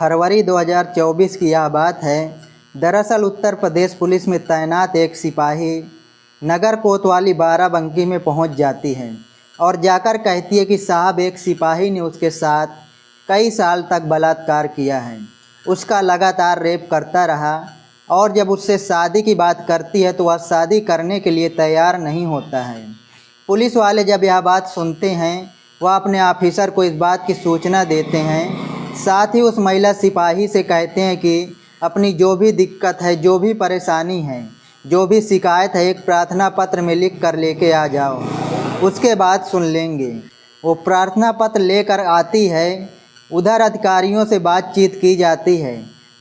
फरवरी 2024 की यह बात है। दरअसल उत्तर प्रदेश पुलिस में तैनात एक सिपाही नगर कोतवाली बाराबंकी में पहुंच जाती है और जाकर कहती है कि साहब, एक सिपाही ने उसके साथ कई साल तक बलात्कार किया है, उसका लगातार रेप करता रहा और जब उससे शादी की बात करती है तो वह शादी करने के लिए तैयार नहीं होता है। पुलिस वाले जब यह बात सुनते हैं वह अपने ऑफिसर को इस बात की सूचना देते हैं। साथ ही उस महिला सिपाही से कहते हैं कि अपनी जो भी दिक्कत है, जो भी परेशानी है, जो भी शिकायत है, एक प्रार्थना पत्र में लिख कर लेके आ जाओ, उसके बाद सुन लेंगे। वो प्रार्थना पत्र लेकर आती है। उधर अधिकारियों से बातचीत की जाती है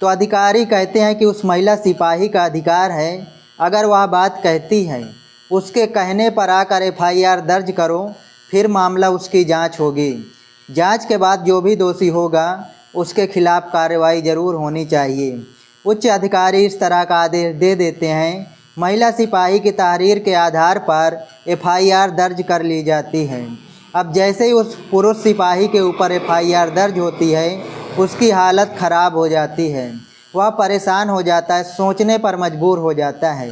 तो अधिकारी कहते हैं कि उस महिला सिपाही का अधिकार है, अगर वह बात कहती है उसके कहने पर आकर FIR दर्ज करो, फिर मामला उसकी जांच होगी। जांच के बाद जो भी दोषी होगा उसके खिलाफ कार्रवाई ज़रूर होनी चाहिए। उच्च अधिकारी इस तरह का आदेश दे देते हैं। महिला सिपाही की तहरीर के आधार पर FIR दर्ज कर ली जाती है। अब जैसे ही उस पुरुष सिपाही के ऊपर FIR दर्ज होती है उसकी हालत ख़राब हो जाती है। वह परेशान हो जाता है, सोचने पर मजबूर हो जाता है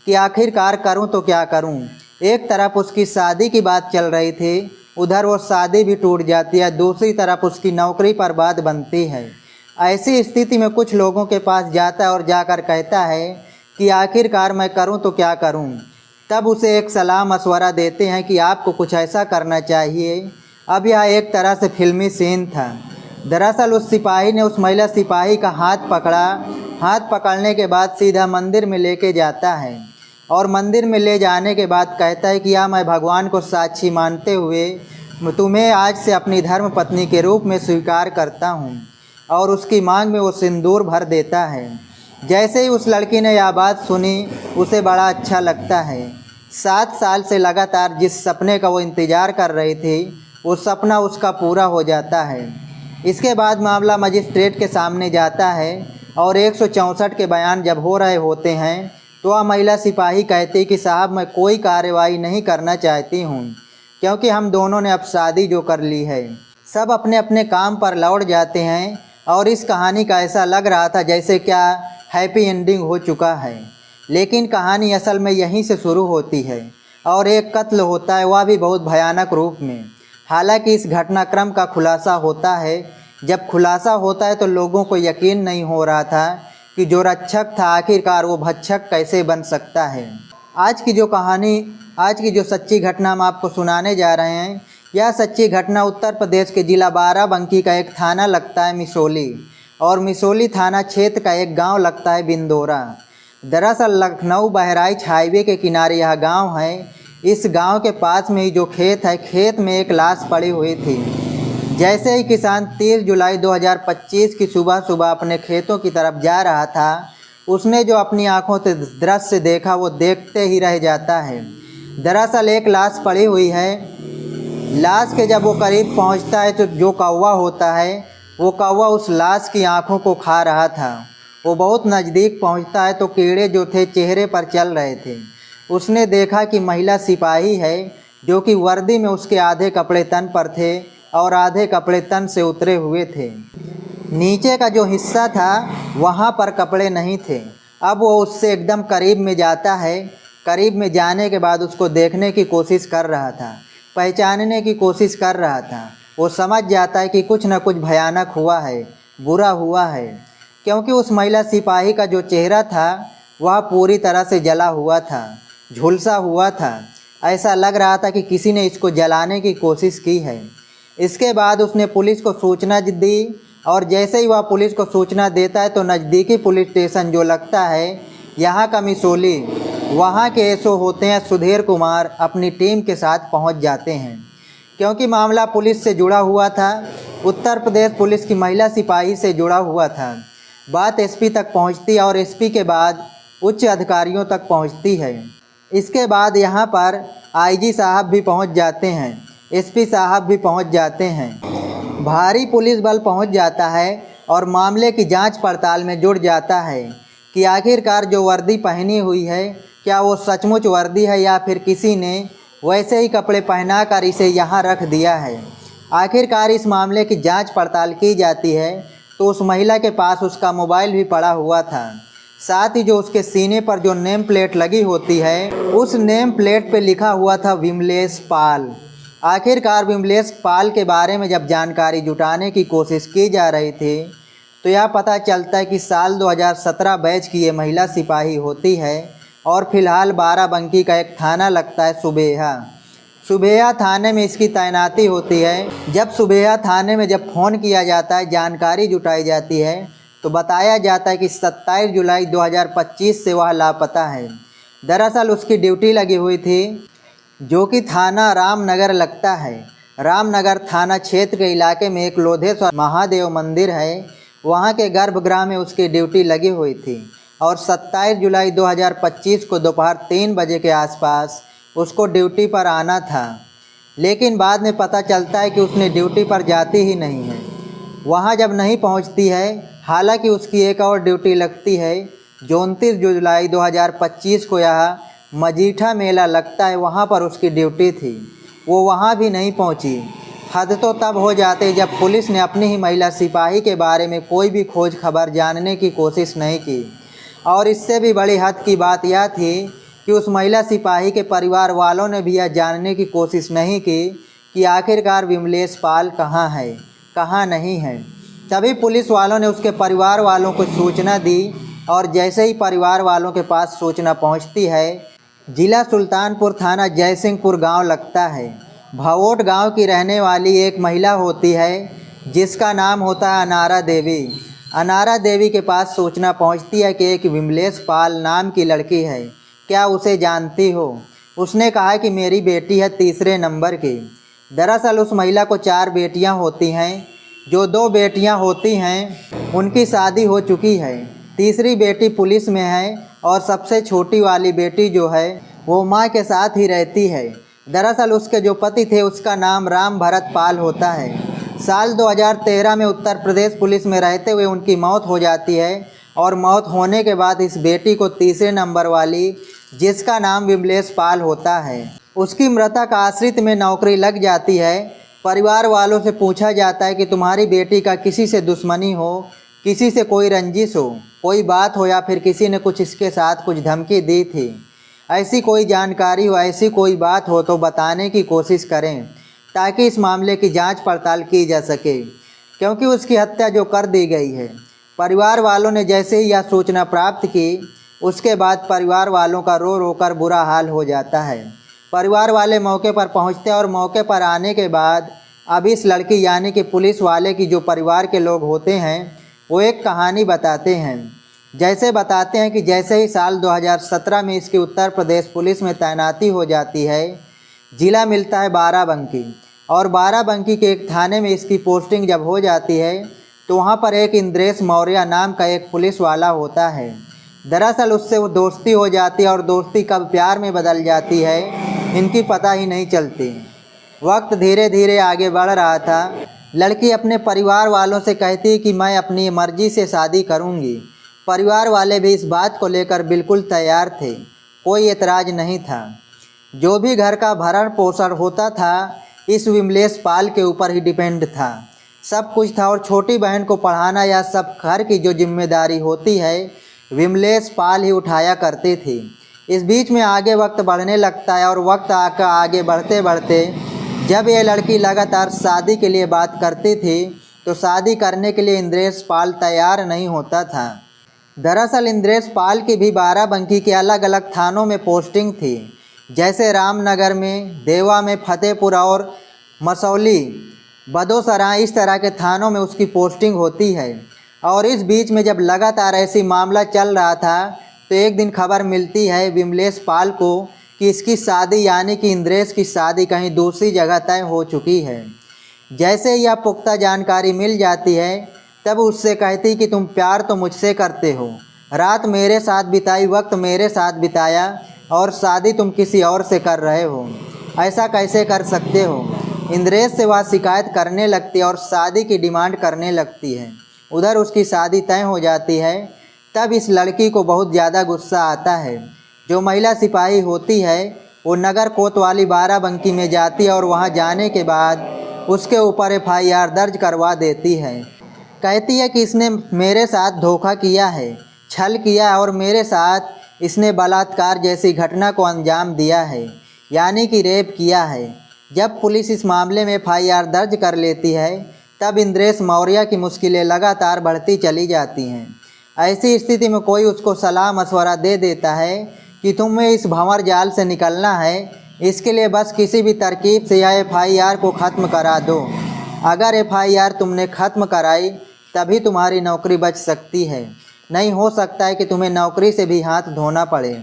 कि आखिरकार करूं तो क्या करूं। एक तरफ उसकी शादी की बात चल रही थी, उधर वो शादी भी टूट जाती है, दूसरी तरफ उसकी नौकरी पर बात बनती है। ऐसी स्थिति में कुछ लोगों के पास जाता है और जाकर कहता है कि आखिरकार मैं करूं तो क्या करूं। तब उसे एक सलाह मशवरा देते हैं कि आपको कुछ ऐसा करना चाहिए। अब यह एक तरह से फिल्मी सीन था। दरअसल उस सिपाही ने उस महिला सिपाही का हाथ पकड़ा। हाथ पकड़ने के बाद सीधा मंदिर में लेके जाता है और मंदिर में ले जाने के बाद कहता है कि या मैं भगवान को साक्षी मानते हुए तुम्हें आज से अपनी धर्म पत्नी के रूप में स्वीकार करता हूँ, और उसकी मांग में वो सिंदूर भर देता है। जैसे ही उस लड़की ने यह बात सुनी उसे बड़ा अच्छा लगता है। 7 साल से लगातार जिस सपने का वो इंतज़ार कर रही थी वो सपना उसका पूरा हो जाता है। इसके बाद मामला मजिस्ट्रेट के सामने जाता है और 164 के बयान जब हो रहे होते हैं तो वह महिला सिपाही कहती कि साहब, मैं कोई कार्रवाई नहीं करना चाहती हूँ, क्योंकि हम दोनों ने अब शादी जो कर ली है। सब अपने अपने काम पर लौट जाते हैं और इस कहानी का ऐसा लग रहा था जैसे क्या हैप्पी एंडिंग हो चुका है, लेकिन कहानी असल में यहीं से शुरू होती है और एक कत्ल होता है, वह भी बहुत भयानक रूप में। हालांकि इस घटनाक्रम का खुलासा होता है। जब खुलासा होता है तो लोगों को यकीन नहीं हो रहा था कि जो रक्षक था आखिरकार वो भक्षक कैसे बन सकता है। आज की जो कहानी, आज की जो सच्ची घटना हम आपको सुनाने जा रहे हैं, यह सच्ची घटना उत्तर प्रदेश के ज़िला बाराबंकी का एक थाना लगता है मिसोली, और मिसोली थाना क्षेत्र का एक गांव लगता है बिंदोरा। दरअसल लखनऊ बहराइच हाईवे के किनारे यह गांव है। इस गांव के पास में ही जो खेत है, खेत में एक लाश पड़ी हुई थी। जैसे ही किसान 30 जुलाई 2025 की सुबह सुबह अपने खेतों की तरफ जा रहा था, उसने जो अपनी आंखों से दृश्य देखा वो देखते ही रह जाता है। दरअसल एक लाश पड़ी हुई है। लाश के जब वो करीब पहुंचता है तो जो कौवा होता है वो कौवा उस लाश की आंखों को खा रहा था। वो बहुत नज़दीक पहुंचता है तो कीड़े जो थे चेहरे पर चल रहे थे। उसने देखा कि महिला सिपाही है, जो कि वर्दी में उसके आधे कपड़े तन पर थे और आधे कपड़े तन से उतरे हुए थे। नीचे का जो हिस्सा था वहाँ पर कपड़े नहीं थे। अब वो उससे एकदम करीब में जाता है। करीब में जाने के बाद उसको देखने की कोशिश कर रहा था, पहचानने की कोशिश कर रहा था। वो समझ जाता है कि कुछ न कुछ भयानक हुआ है, बुरा हुआ है, क्योंकि उस महिला सिपाही का जो चेहरा था वह पूरी तरह से जला हुआ था, झुलसा हुआ था। ऐसा लग रहा था कि किसी ने इसको जलाने की कोशिश की है। इसके बाद उसने पुलिस को सूचना दी और जैसे ही वह पुलिस को सूचना देता है तो नज़दीकी पुलिस स्टेशन जो लगता है यहाँ का मिसोली, वहाँ के एसओ होते हैं सुधीर कुमार, अपनी टीम के साथ पहुँच जाते हैं। क्योंकि मामला पुलिस से जुड़ा हुआ था, उत्तर प्रदेश पुलिस की महिला सिपाही से जुड़ा हुआ था। बात एसपी तक पहुँचती है और एसपी के बाद उच्च अधिकारियों तक पहुँचती है। इसके बाद यहाँ पर आईजी साहब भी पहुँच जाते हैं, एसपी साहब भी पहुँच जाते हैं। भारी पुलिस बल पहुँच जाता है और मामले की जांच पड़ताल में जुड़ जाता है कि आखिरकार जो वर्दी पहनी हुई है क्या वो सचमुच वर्दी है या फिर किसी ने वैसे ही कपड़े पहनाकर इसे यहाँ रख दिया है। आखिरकार इस मामले की जांच पड़ताल की जाती है। तो उस महिला के पास उसका मोबाइल भी पड़ा हुआ था। साथ ही जो उसके सीने पर जो नेम प्लेट लगी होती है, उस नेम प्लेट पे लिखा हुआ था विमलेश पाल। आखिरकार विमलेश पाल के बारे में जब जानकारी जुटाने की कोशिश की जा रही थी तो यह पता चलता है कि साल 2017 बैच की ये महिला सिपाही होती है और फिलहाल बाराबंकी का एक थाना लगता है सुबेहा। सुबेहा थाने में इसकी तैनाती होती है। जब सुबेहा थाने में जब फ़ोन किया जाता है, जानकारी जुटाई जाती है, तो बताया जाता है कि 27 जुलाई 2025 से वह लापता है। दरअसल उसकी ड्यूटी लगी हुई थी जो कि थाना रामनगर लगता है। रामनगर थाना क्षेत्र के इलाके में एक लोधेश्वर महादेव मंदिर है, वहाँ के गर्भगृह में उसकी ड्यूटी लगी हुई थी और 27 जुलाई 2025 को दोपहर 3 बजे के आसपास उसको ड्यूटी पर आना था। लेकिन बाद में पता चलता है कि उसने ड्यूटी पर जाती ही नहीं है। वहाँ जब नहीं पहुँचती है, हालांकि उसकी एक और ड्यूटी लगती है। 29 जुलाई 2025 को यह मजीठा मेला लगता है, वहाँ पर उसकी ड्यूटी थी। वो वहाँ भी नहीं पहुँची। हद तो तब हो जाते जब पुलिस ने अपनी ही महिला सिपाही के बारे में कोई भी खोज खबर जानने की कोशिश नहीं की। और इससे भी बड़ी हद की बात यह थी कि उस महिला सिपाही के परिवार वालों ने भी यह जानने की कोशिश नहीं की कि आखिरकार विमलेश पाल कहाँ है, कहाँ नहीं है। तभी पुलिस वालों ने उसके परिवार वालों को सूचना दी और जैसे ही परिवार वालों के पास सूचना पहुंचती है, जिला सुल्तानपुर थाना जयसिंहपुर गांव लगता है। भवोट गांव की रहने वाली एक महिला होती है जिसका नाम होता है अनारा देवी। अनारा देवी के पास सूचना पहुंचती है कि एक विमलेश पाल नाम की लड़की है, क्या उसे जानती हो। उसने कहा कि मेरी बेटी है 3रे नंबर की। दरअसल उस महिला को 4 बेटियां होती हैं। जो 2 बेटियां होती हैं उनकी शादी हो चुकी है। तीसरी बेटी पुलिस में है और सबसे छोटी वाली बेटी जो है वो माँ के साथ ही रहती है। दरअसल उसके जो पति थे उसका नाम राम भरत पाल होता है। साल 2013 में उत्तर प्रदेश पुलिस में रहते हुए उनकी मौत हो जाती है और मौत होने के बाद इस बेटी को 3रे नंबर वाली, जिसका नाम विमलेश पाल होता है, उसकी मृतक आश्रित में नौकरी लग जाती है। परिवार वालों से पूछा जाता है कि तुम्हारी बेटी का किसी से दुश्मनी हो, किसी से कोई रंजिश हो, कोई बात हो या फिर किसी ने कुछ इसके साथ कुछ धमकी दी थी, ऐसी कोई जानकारी हो, ऐसी कोई बात हो तो बताने की कोशिश करें ताकि इस मामले की जांच पड़ताल की जा सके, क्योंकि उसकी हत्या जो कर दी गई है। परिवार वालों ने जैसे ही यह सूचना प्राप्त की उसके बाद परिवार वालों का रो रो कर बुरा हाल हो जाता है। परिवार वाले मौके पर पहुंचते हैं और मौके पर आने के बाद अब इस लड़की यानी कि पुलिस वाले की जो परिवार के लोग होते हैं वो एक कहानी बताते हैं। जैसे बताते हैं कि जैसे ही साल 2017 में इसकी उत्तर प्रदेश पुलिस में तैनाती हो जाती है, ज़िला मिलता है बाराबंकी और बाराबंकी के एक थाने में इसकी पोस्टिंग जब हो जाती है तो वहाँ पर एक इंद्रेश मौर्य नाम का एक पुलिस वाला होता है। दरअसल उससे वो दोस्ती हो जाती है और दोस्ती कब प्यार में बदल जाती है इनकी पता ही नहीं चलती। वक्त धीरे धीरे आगे बढ़ रहा था। लड़की अपने परिवार वालों से कहती कि मैं अपनी मर्ज़ी से शादी करूँगी। परिवार वाले भी इस बात को लेकर बिल्कुल तैयार थे, कोई एतराज़ नहीं था। जो भी घर का भरण पोषण होता था इस विमलेश पाल के ऊपर ही डिपेंड था, सब कुछ था। और छोटी बहन को पढ़ाना या सब घर की जो जिम्मेदारी होती है विमलेश पाल ही उठाया करती थी। इस बीच में आगे वक्त बढ़ने लगता है और वक्त आगे बढ़ते बढ़ते जब ये लड़की लगातार शादी के लिए बात करती थी तो शादी करने के लिए इंद्रेश पाल तैयार नहीं होता था। दरअसल इंद्रेश पाल की भी बाराबंकी के अलग अलग थानों में पोस्टिंग थी, जैसे रामनगर में, देवा में, फतेहपुर और मसौली, बदोसराय, इस तरह के थानों में उसकी पोस्टिंग होती है। और इस बीच में जब लगातार ऐसी मामला चल रहा था तो एक दिन खबर मिलती है विमलेश पाल को कि इसकी शादी यानी कि इंद्रेश की शादी कहीं दूसरी जगह तय हो चुकी है। जैसे ही यह पुख्ता जानकारी मिल जाती है तब उससे कहती कि तुम प्यार तो मुझसे करते हो, रात मेरे साथ बिताई, वक्त मेरे साथ बिताया और शादी तुम किसी और से कर रहे हो, ऐसा कैसे कर सकते हो। इंद्रेश से वह शिकायत करने लगती है और शादी की डिमांड करने लगती है। उधर उसकी शादी तय हो जाती है। तब इस लड़की को बहुत ज़्यादा गुस्सा आता है। जो महिला सिपाही होती है वो नगर कोतवाली बाराबंकी में जाती है और वहां जाने के बाद उसके ऊपर FIR दर्ज करवा देती है। कहती है कि इसने मेरे साथ धोखा किया है, छल किया और मेरे साथ इसने बलात्कार जैसी घटना को अंजाम दिया है, यानी कि रेप किया है। जब पुलिस इस मामले में एफआईआर दर्ज कर लेती है तब इंद्रेश मौर्य की मुश्किलें लगातार बढ़ती चली जाती हैं। ऐसी स्थिति में कोई उसको सलाह मशवरा दे देता है कि तुम्हें इस भंवर जाल से निकलना है, इसके लिए बस किसी भी तरकीब से यह एफआईआर को ख़त्म करा दो। अगर एफआईआर तुमने ख़त्म कराई तभी तुम्हारी नौकरी बच सकती है, नहीं हो सकता है कि तुम्हें नौकरी से भी हाथ धोना पड़े।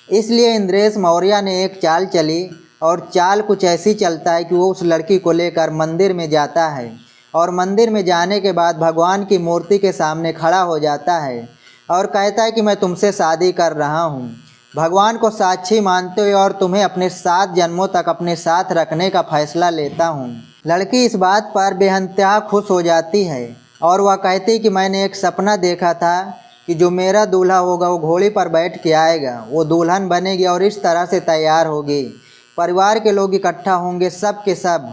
इसलिए इंद्रेश मौर्य ने एक चाल चली और चाल कुछ ऐसी चलता है कि वो उस लड़की को लेकर मंदिर में जाता है और मंदिर में जाने के बाद भगवान की मूर्ति के सामने खड़ा हो जाता है और कहता है कि मैं तुमसे शादी कर रहा हूँ, भगवान को साक्षी मानते हुए और तुम्हें अपने 7 जन्मों तक अपने साथ रखने का फैसला लेता हूँ। लड़की इस बात पर बेइंतहा खुश हो जाती है और वह कहती कि मैंने एक सपना देखा था कि जो मेरा दूल्हा होगा वो घोड़े पर बैठ के आएगा, वो दुल्हन बनेगी और इस तरह से तैयार होगी, परिवार के लोग इकट्ठा होंगे सब के सब,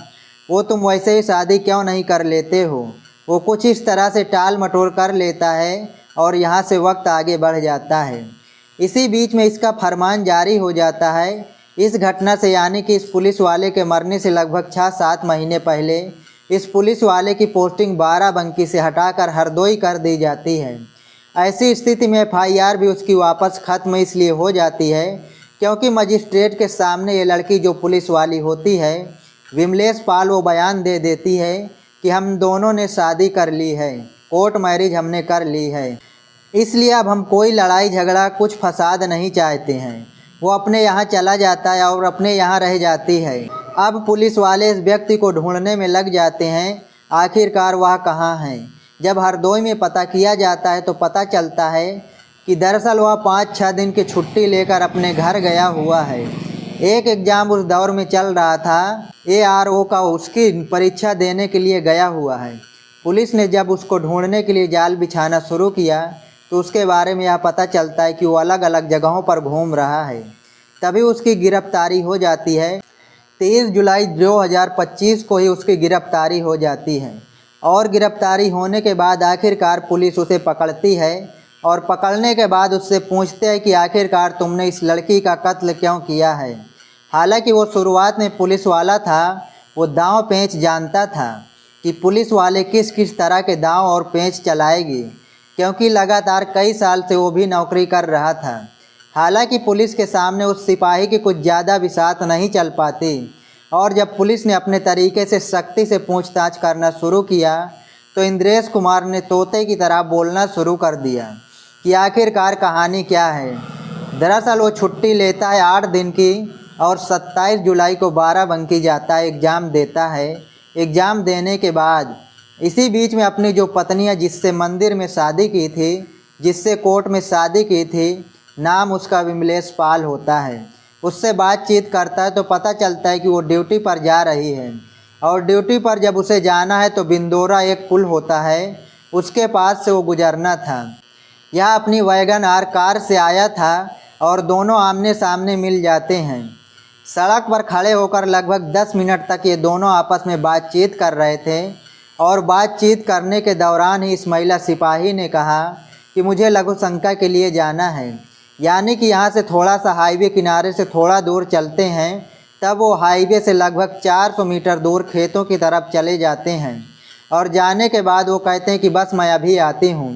वो तुम वैसे ही शादी क्यों नहीं कर लेते हो। वो कुछ इस तरह से टाल मटोल कर लेता है और यहाँ से वक्त आगे बढ़ जाता है। इसी बीच में इसका फरमान जारी हो जाता है। इस घटना से यानी कि इस पुलिस वाले के मरने से लगभग 6-7 महीने पहले इस पुलिस वाले की पोस्टिंग बाराबंकी से हटाकर हरदोई कर दी जाती है। ऐसी स्थिति में एफआईआर भी उसकी वापस ख़त्म इसलिए हो जाती है क्योंकि मजिस्ट्रेट के सामने ये लड़की जो पुलिस वाली होती है विमलेश पाल वो बयान दे देती है कि हम दोनों ने शादी कर ली है, कोर्ट मैरिज हमने कर ली है, इसलिए अब हम कोई लड़ाई झगड़ा कुछ फसाद नहीं चाहते हैं। वो अपने यहाँ चला जाता है और अपने यहाँ रह जाती है। अब पुलिस वाले इस व्यक्ति को ढूंढने में लग जाते हैं, आखिरकार वह कहाँ है। जब हरदोई में पता किया जाता है तो पता चलता है कि दरअसल वह 5-6 दिन की छुट्टी लेकर अपने घर गया हुआ है। एक एग्ज़ाम उस दौर में चल रहा था, ARO का, उसकी परीक्षा देने के लिए गया हुआ है। पुलिस ने जब उसको ढूंढने के लिए जाल बिछाना शुरू किया तो उसके बारे में यह पता चलता है कि वो अलग अलग जगहों पर घूम रहा है। तभी उसकी गिरफ्तारी हो जाती है। 23 जुलाई 2025 को ही उसकी गिरफ्तारी हो जाती है और गिरफ्तारी होने के बाद आखिरकार पुलिस उसे पकड़ती है और पकड़ने के बाद उससे पूछते हैं कि आखिरकार तुमने इस लड़की का कत्ल क्यों किया है। हालांकि वो शुरुआत में पुलिस वाला था, वो दांव पेंच जानता था कि पुलिस वाले किस किस तरह के दांव और पेंच चलाएगी, क्योंकि लगातार कई साल से वो भी नौकरी कर रहा था। हालांकि पुलिस के सामने उस सिपाही की कुछ ज़्यादा बिसात नहीं चल पाती और जब पुलिस ने अपने तरीके से सख्ती से पूछताछ करना शुरू किया तो इंद्रेश कुमार ने तोते की तरह बोलना शुरू कर दिया कि आखिरकार कहानी क्या है। दरअसल वो छुट्टी लेता है 8 दिन की और 27 जुलाई को बाराबंकी जाता है, एग्ज़ाम देता है। एग्ज़ाम देने के बाद इसी बीच में अपनी जो पत्नियां जिससे मंदिर में शादी की थी, जिससे कोर्ट में शादी की थी, नाम उसका विमलेश पाल होता है, उससे बातचीत करता है तो पता चलता है कि वो ड्यूटी पर जा रही है और ड्यूटी पर जब उसे जाना है तो बिंदोरा एक पुल होता है, उसके पास से वो गुजरना था। यह अपनी वैगन आर कार से आया था और दोनों आमने सामने मिल जाते हैं। सड़क पर खड़े होकर लगभग 10 मिनट तक ये दोनों आपस में बातचीत कर रहे थे और बातचीत करने के दौरान ही इस महिला सिपाही ने कहा कि मुझे लघु शंका के लिए जाना है, यानी कि यहाँ से थोड़ा सा हाईवे किनारे से थोड़ा दूर चलते हैं। तब वो हाईवे से लगभग 400 मीटर दूर खेतों की तरफ चले जाते हैं और जाने के बाद वो कहते हैं कि बस मैं अभी आती हूँ।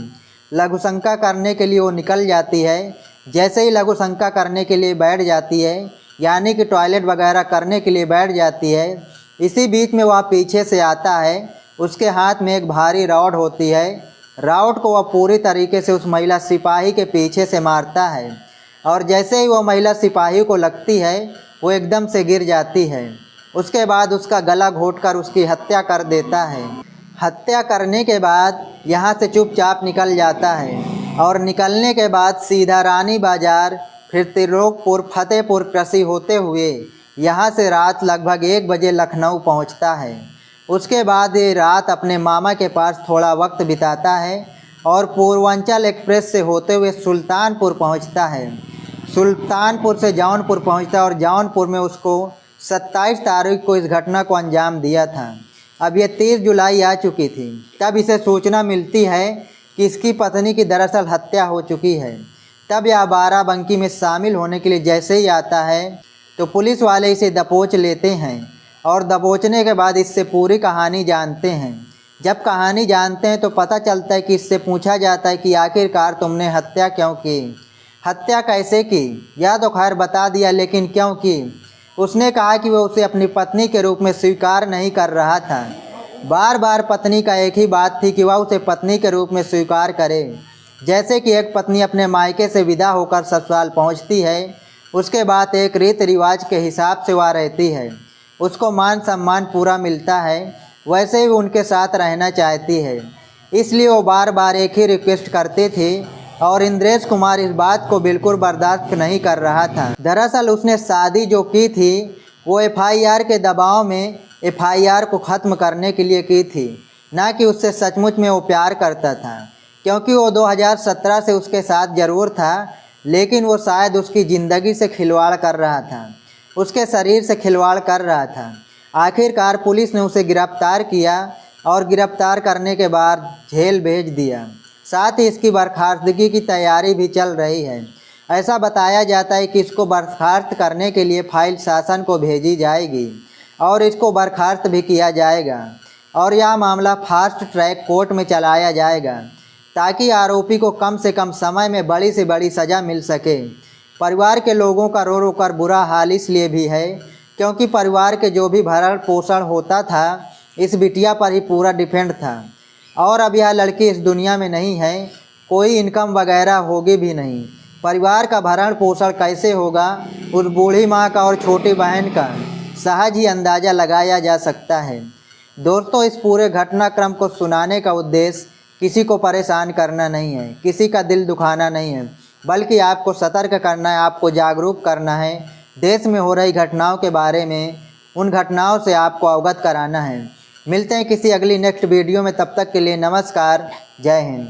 लघु शंका करने के लिए वो निकल जाती है। जैसे ही लघु शंका करने के लिए बैठ जाती है, यानी कि टॉयलेट वगैरह करने के लिए बैठ जाती है, इसी बीच में वह पीछे से आता है। उसके हाथ में एक भारी रॉड होती है। रॉड को वह पूरी तरीके से उस महिला सिपाही के पीछे से मारता है और जैसे ही वह महिला सिपाही को लगती है वो एकदम से गिर जाती है। उसके बाद उसका गला घोंटकर उसकी हत्या कर देता है। हत्या करने के बाद यहाँ से चुपचाप निकल जाता है और निकलने के बाद सीधा रानी बाज़ार, फिर त्रिलोकपुर, फतेहपुर कृषि होते हुए यहाँ से रात लगभग 1 बजे लखनऊ पहुँचता है। उसके बाद ये रात अपने मामा के पास थोड़ा वक्त बिताता है और पूर्वांचल एक्सप्रेस से होते हुए सुल्तानपुर पहुँचता है। सुल्तानपुर से जौनपुर पहुँचता है और जौनपुर में उसको 27 तारीख को इस घटना को अंजाम दिया था। अब यह 30 जुलाई आ चुकी थी। तब इसे सूचना मिलती है कि इसकी पत्नी की दरअसल हत्या हो चुकी है। तब यह बाराबंकी में शामिल होने के लिए जैसे ही आता है तो पुलिस वाले इसे दबोच लेते हैं और दबोचने के बाद इससे पूरी कहानी जानते हैं। जब कहानी जानते हैं तो पता चलता है कि इससे पूछा जाता है कि आखिरकार तुमने हत्या क्यों की, हत्या कैसे की। यह तो खैर बता दिया, लेकिन क्यों की। उसने कहा कि वह उसे अपनी पत्नी के रूप में स्वीकार नहीं कर रहा था। बार बार पत्नी का एक ही बात थी कि वह उसे पत्नी के रूप में स्वीकार करे। जैसे कि एक पत्नी अपने मायके से विदा होकर ससुराल पहुंचती है, उसके बाद एक रीति रिवाज के हिसाब से वह रहती है, उसको मान सम्मान पूरा मिलता है, वैसे ही उनके साथ रहना चाहती है। इसलिए वो बार बार एक ही रिक्वेस्ट करते थे और इंद्रेश कुमार इस बात को बिल्कुल बर्दाश्त नहीं कर रहा था। दरअसल उसने शादी जो की थी वो एफआईआर के दबाव में एफआईआर को ख़त्म करने के लिए की थी, ना कि उससे सचमुच में वो प्यार करता था। क्योंकि वो 2017 से उसके साथ ज़रूर था, लेकिन वो शायद उसकी ज़िंदगी से खिलवाड़ कर रहा था, उसके शरीर से खिलवाड़ कर रहा था। आखिरकार पुलिस ने उसे गिरफ्तार किया और गिरफ्तार करने के बाद जेल भेज दिया। साथ ही इसकी बर्खास्तगी की तैयारी भी चल रही है। ऐसा बताया जाता है कि इसको बर्खास्त करने के लिए फाइल शासन को भेजी जाएगी और इसको बर्खास्त भी किया जाएगा और यह मामला फास्ट ट्रैक कोर्ट में चलाया जाएगा ताकि आरोपी को कम से कम समय में बड़ी से बड़ी सज़ा मिल सके। परिवार के लोगों का रो रो कर बुरा हाल इसलिए भी है क्योंकि परिवार के जो भी भरण पोषण होता था इस बिटिया पर ही पूरा डिपेंड था और अब यह लड़की इस दुनिया में नहीं है, कोई इनकम वगैरह होगी भी नहीं। परिवार का भरण पोषण कैसे होगा उस बूढ़ी माँ का और छोटी बहन का सहज ही अंदाज़ा लगाया जा सकता है। दोस्तों, इस पूरे घटनाक्रम को सुनाने का उद्देश्य किसी को परेशान करना नहीं है, किसी का दिल दुखाना नहीं है, बल्कि आपको सतर्क करना है, आपको जागरूक करना है। देश में हो रही घटनाओं के बारे में, उन घटनाओं से आपको अवगत कराना है। मिलते हैं किसी अगली नेक्स्ट वीडियो में, तब तक के लिए नमस्कार, जय हिंद।